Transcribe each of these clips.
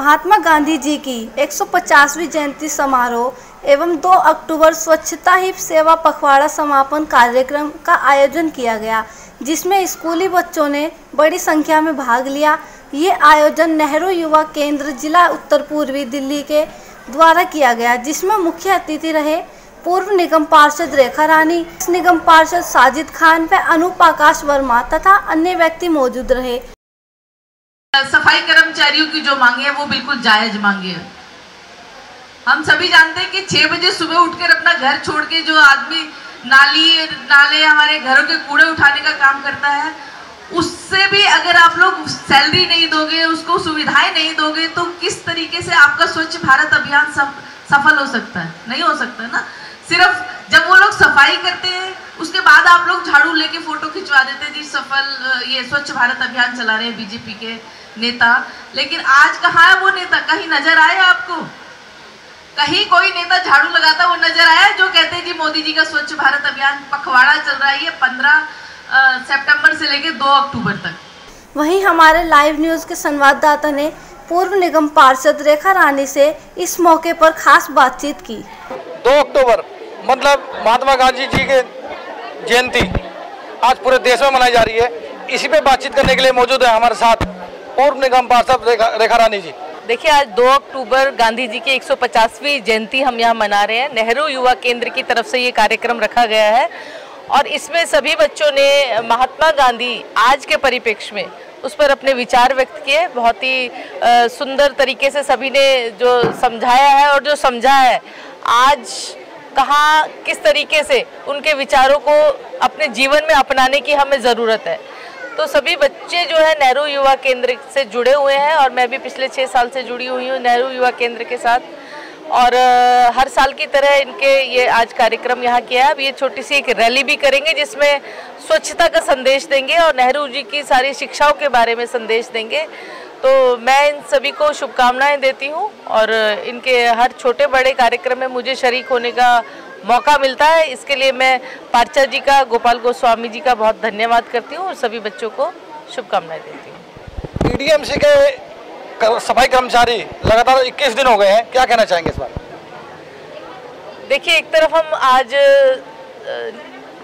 महात्मा गांधी जी की 150वीं जयंती समारोह एवं 2 अक्टूबर स्वच्छता ही सेवा पखवाड़ा समापन कार्यक्रम का आयोजन किया गया, जिसमें स्कूली बच्चों ने बड़ी संख्या में भाग लिया। ये आयोजन नेहरू युवा केंद्र जिला उत्तर पूर्वी दिल्ली के द्वारा किया गया, जिसमें मुख्य अतिथि रहे पूर्व निगम पार्षद रेखा रानी, निगम पार्षद साजिद खान व अनूप आकाश वर्मा तथा अन्य व्यक्ति मौजूद रहे। सफाई कर्मचारियों की जो मांगे है वो बिल्कुल जायज मांगे है। हम सभी जानते हैं कि 6 बजे सुबह उठकर अपना घर छोड़ के जो आदमी नाले हमारे घरों के कूड़े उठाने का काम करता है, उससे भी अगर आप लोग सैलरी नहीं दोगे, उसको सुविधाएं नहीं दोगे, तो किस तरीके से आपका स्वच्छ भारत अभियान सफल हो सकता है? नहीं हो सकता ना। सिर्फ जब वो लोग सफाई करते हैं उसके बाद आप लोग झाड़ू लेके फोटो खिंचवा देते हैं जी सफल ये स्वच्छ भारत अभियान चला रहे हैं बीजेपी के नेता। लेकिन आज कहाँ है वो नेता? कहीं नजर आए आपको? कहीं कोई नेता झाड़ू लगाता वो नजर आया जो कहते हैं जी मोदी जी का स्वच्छ भारत अभियान पखवाड़ा चल रहा है, ये 15 सितंबर से लेकर 2 अक्टूबर तक। वहीं हमारे लाइव न्यूज के संवाददाता ने पूर्व निगम पार्षद रेखा रानी से इस मौके पर खास बातचीत की। 2 अक्टूबर मतलब महात्मा गांधी जी की जयंती आज पूरे देश में मनाई जा रही है। इसी पे बातचीत करने के लिए मौजूद है हमारे साथ पूर्व निगम पार्षद रेखा रानी जी। देखिए, आज 2 अक्टूबर गांधी जी की 150वीं जयंती हम यहाँ मना रहे हैं। नेहरू युवा केंद्र की तरफ से ये कार्यक्रम रखा गया है और इसमें सभी बच्चों ने महात्मा गांधी आज के परिप्रेक्ष्य में उस पर अपने विचार व्यक्त किए। बहुत ही सुंदर तरीके से सभी ने जो समझाया है और जो समझा है आज कहाँ किस तरीके से उनके विचारों को अपने जीवन में अपनाने की हमें ज़रूरत है। तो सभी बच्चे जो है नेहरू युवा केंद्र से जुड़े हुए हैं और मैं भी पिछले 6 साल से जुड़ी हुई हूँ नेहरू युवा केंद्र के साथ और हर साल की तरह इनके ये आज कार्यक्रम यहाँ किया है। अब ये छोटी सी एक रैली भी करेंगे जिसमें स्वच्छता का संदेश देंगे और नेहरू जी की सारी शिक्षाओं के बारे में संदेश देंगे। तो मैं इन सभी को शुभकामनाएं देती हूँ और इनके हर छोटे बड़े कार्यक्रम में मुझे शरीक होने का मौका मिलता है। इसके लिए मैं पार्षद जी का, गोपाल गोस्वामी जी का बहुत धन्यवाद करती हूँ और सभी बच्चों को शुभकामनाएं देती हूँ। ईडीएमसी के सफाई कर्मचारी लगातार 21 दिन हो गए हैं, क्या कहना चाहेंगे इस बार? देखिए, एक तरफ हम आज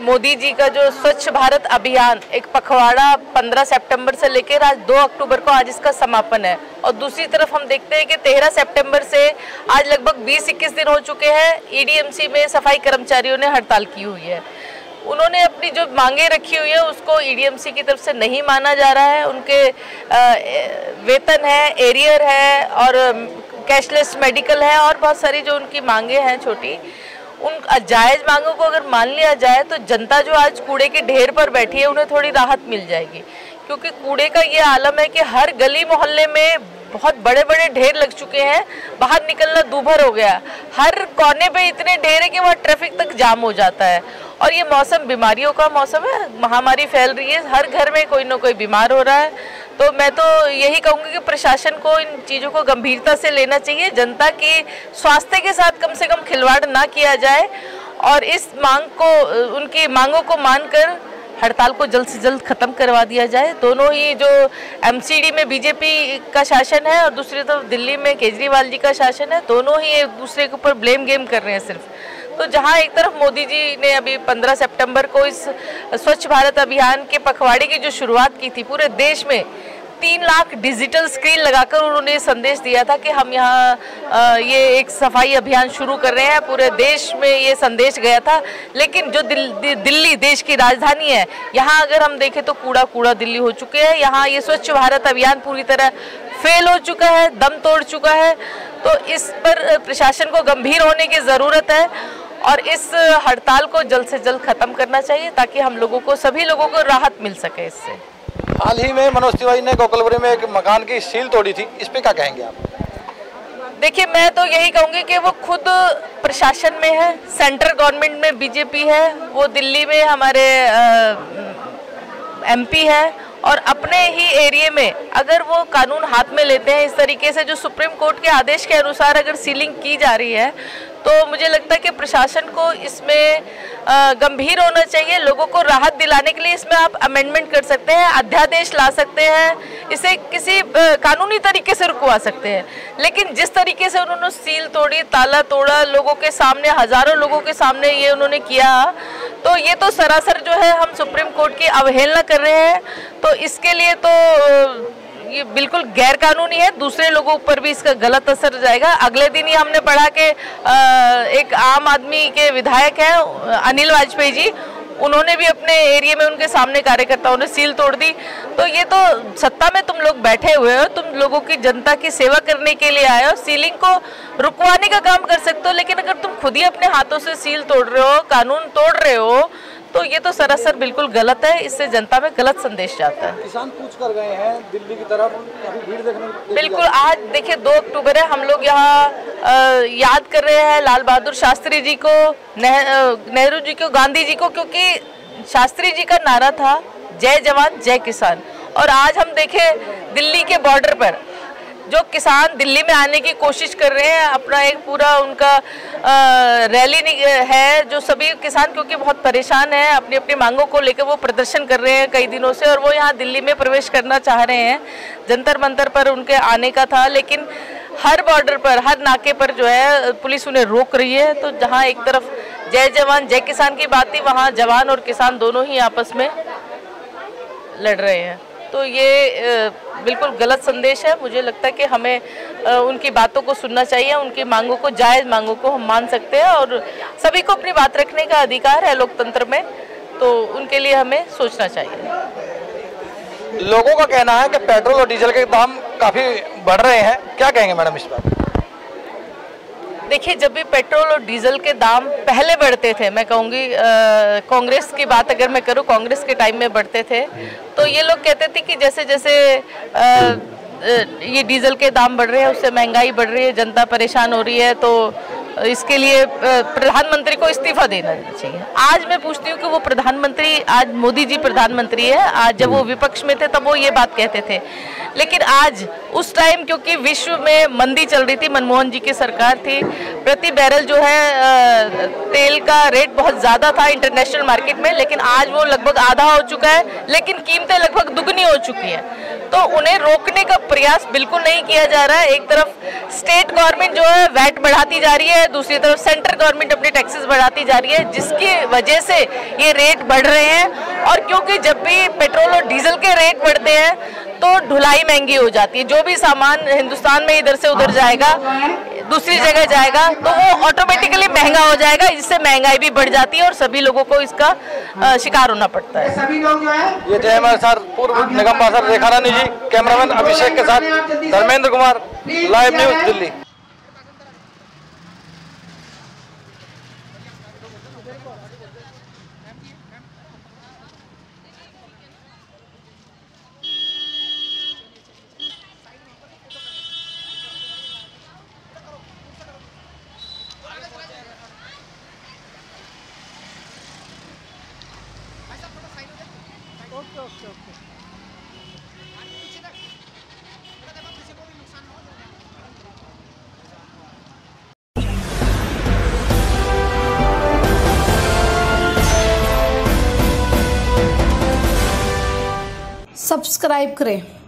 मोदी जी का जो स्वच्छ भारत अभियान एक पखवाड़ा 15 सितंबर से लेकर आज 2 अक्टूबर को आज इसका समापन है और दूसरी तरफ हम देखते हैं कि 13 सितंबर से आज लगभग 20-21 दिन हो चुके हैं ईडीएमसी में सफाई कर्मचारियों ने हड़ताल की हुई है। उन्होंने अपनी जो मांगे रखी हुई है उसको ईडीएमसी की तरफ से नहीं माना जा रहा है। उनके वेतन है, एरियर है और कैशलेस मेडिकल है और बहुत सारी जो उनकी मांगे हैं छोटी, उन जायज़ मांगों को अगर मान लिया जाए तो जनता जो आज कूड़े के ढेर पर बैठी है उन्हें थोड़ी राहत मिल जाएगी। क्योंकि कूड़े का ये आलम है कि हर गली मोहल्ले में बहुत बड़े बड़े ढेर लग चुके हैं, बाहर निकलना दूभर हो गया। हर कोने पे इतने ढेर है कि वहाँ ट्रैफिक तक जाम हो जाता है और ये मौसम बीमारियों का मौसम है, महामारी फैल रही है, हर घर में कोई ना कोई बीमार हो रहा है। तो मैं तो यही कहूँगी कि प्रशासन को इन चीज़ों को गंभीरता से लेना चाहिए। जनता की स्वास्थ्य के साथ कम से कम खिलवाड़ ना किया जाए और इस उनकी मांगों को मानकर हड़ताल को जल्द से जल्द खत्म करवा दिया जाए। दोनों ही जो एमसीडी में बीजेपी का शासन है और दूसरी तरफ दिल्ली में केजरीवाल जी का शासन है, दोनों ही एक दूसरे के ऊपर ब्लेम गेम कर रहे हैं सिर्फ। तो जहां एक तरफ मोदी जी ने अभी 15 सितंबर को इस स्वच्छ भारत अभियान के पखवाड़े की जो शुरुआत की थी, पूरे देश में 3 लाख डिजिटल स्क्रीन लगाकर उन्होंने संदेश दिया था कि हम यहाँ ये एक सफाई अभियान शुरू कर रहे हैं। पूरे देश में ये संदेश गया था। लेकिन जो दिल्ली देश की राजधानी है, यहाँ अगर हम देखें तो कूड़ा कूड़ा दिल्ली हो चुके हैं। यहाँ ये स्वच्छ भारत अभियान पूरी तरह फेल हो चुका है, दम तोड़ चुका है। तो इस पर प्रशासन को गंभीर होने की ज़रूरत है और इस हड़ताल को जल्द से जल्द ख़त्म करना चाहिए ताकि हम लोगों को, सभी लोगों को राहत मिल सके इससे। हाल ही में मनोज तिवारी ने गोकुलपुरी में एक मकान की सील तोड़ी थी, इस पे क्या कहेंगे आप? देखिए, मैं तो यही कहूँगी कि वो खुद प्रशासन में है, सेंट्रल गवर्नमेंट में बीजेपी है, वो दिल्ली में हमारे एमपी है और अपने ही एरिया में अगर वो कानून हाथ में लेते हैं इस तरीके से जो सुप्रीम कोर्ट के आदेश के अनुसार अगर सीलिंग की जा रही है, तो मुझे लगता है कि प्रशासन को इसमें गंभीर होना चाहिए। लोगों को राहत दिलाने के लिए इसमें आप अमेंडमेंट कर सकते हैं, अध्यादेश ला सकते हैं इसे किसी कानूनी तरीके से रुकवा सकते हैं, लेकिन जिस तरीके से उन्होंने सील तोड़ी, ताला तोड़ा, लोगों के सामने, हजारों लोगों के सामने ये उन्होंने किया, तो ये तो सरासर जो है हम सुप्रीम कोर्ट की अवहेलना कर रहे हैं। तो इसके लिए तो ये बिल्कुल गैर कानूनी है, दूसरे लोगों पर भी इसका गलत असर जाएगा। अगले दिन ही हमने पढ़ा कि एक आम आदमी के विधायक हैं अनिल वाजपेयी जी, उन्होंने भी अपने एरिया में उनके सामने कार्यकर्ताओं ने सील तोड़ दी। तो ये तो सत्ता में तुम लोग बैठे हुए हो, तुम लोगों की जनता की सेवा करने के लिए आए हो, सीलिंग को रुकवाने का काम कर सकते हो, लेकिन अगर तुम खुद ही अपने हाथों से सील तोड़ रहे हो, कानून तोड़ रहे हो, तो ये तो सरासर बिल्कुल गलत है। इससे जनता में गलत संदेश जाता है। किसान कूच कर गए हैं दिल्ली की तरफ, अभी भीड़ देखने बिल्कुल। आज देखिए 2 अक्टूबर है, हम लोग यहाँ याद कर रहे हैं लाल बहादुर शास्त्री जी को, नेहरू जी को, गांधी जी को, क्योंकि शास्त्री जी का नारा था जय जवान जय किसान। और आज हम देखें दिल्ली के बॉर्डर पर जो किसान दिल्ली में आने की कोशिश कर रहे हैं, अपना एक पूरा उनका रैली है, जो सभी किसान क्योंकि बहुत परेशान हैं, अपनी अपनी मांगों को लेकर वो प्रदर्शन कर रहे हैं कई दिनों से, और वो यहाँ दिल्ली में प्रवेश करना चाह रहे हैं। जंतर मंतर पर उनके आने का था, लेकिन हर बॉर्डर पर, हर नाके पर जो है पुलिस उन्हें रोक रही है। तो जहाँ एक तरफ जय जवान जय किसान की बात थी, वहाँ जवान और किसान दोनों ही आपस में लड़ रहे हैं। तो ये बिल्कुल गलत संदेश है। मुझे लगता है कि हमें उनकी बातों को सुनना चाहिए, उनकी मांगों को, जायज़ मांगों को हम मान सकते हैं, और सभी को अपनी बात रखने का अधिकार है लोकतंत्र में, तो उनके लिए हमें सोचना चाहिए। लोगों का कहना है कि पेट्रोल और डीजल के दाम काफ़ी बढ़ रहे हैं, क्या कहेंगे मैडम इस पर? देखिए, जब भी पेट्रोल और डीजल के दाम पहले बढ़ते थे, मैं कहूँगी कांग्रेस की बात अगर मैं करूँ, कांग्रेस के टाइम में बढ़ते थे, तो ये लोग कहते थे कि जैसे जैसे ये डीजल के दाम बढ़ रहे हैं, उससे महंगाई बढ़ रही है, जनता परेशान हो रही है, तो इसके लिए प्रधानमंत्री को इस्तीफा देना चाहिए। आज मैं पूछती हूँ कि वो प्रधानमंत्री, आज मोदी जी प्रधानमंत्री है, आज जब वो विपक्ष में थे तब वो ये बात कहते थे, लेकिन आज उस टाइम क्योंकि विश्व में मंदी चल रही थी, मनमोहन जी की सरकार थी, प्रति बैरल जो है तेल का रेट बहुत ज़्यादा था इंटरनेशनल मार्केट में, लेकिन आज वो लगभग आधा हो चुका है, लेकिन कीमतें लगभग दुगनी हो चुकी हैं। तो उन्हें रोकने का प्रयास बिल्कुल नहीं किया जा रहा है। एक तरफ स्टेट गवर्नमेंट जो है वैट बढ़ाती जा रही है, दूसरी तरफ सेंट्रल गवर्नमेंट अपने टैक्सेस बढ़ाती जा रही है, जिसकी वजह से ये रेट बढ़ रहे हैं। और क्योंकि जब भी पेट्रोल और डीजल के रेट बढ़ते हैं तो ढुलाई महंगी हो जाती है, जो भी सामान हिंदुस्तान में इधर से उधर जाएगा, दूसरी जगह जाएगा, तो वो ऑटोमेटिकली महंगा हो जाएगा, जिससे महंगाई भी बढ़ जाती है और सभी लोगों को इसका शिकार होना पड़ता है। सभी लोग जो है ये थे हमारे साथ पूर्व निगम पार्षद रेखा रानी जी, कैमरामैन अभिषेक के साथ Dharmendra Kumar, live news Delhi. Subscribe करें।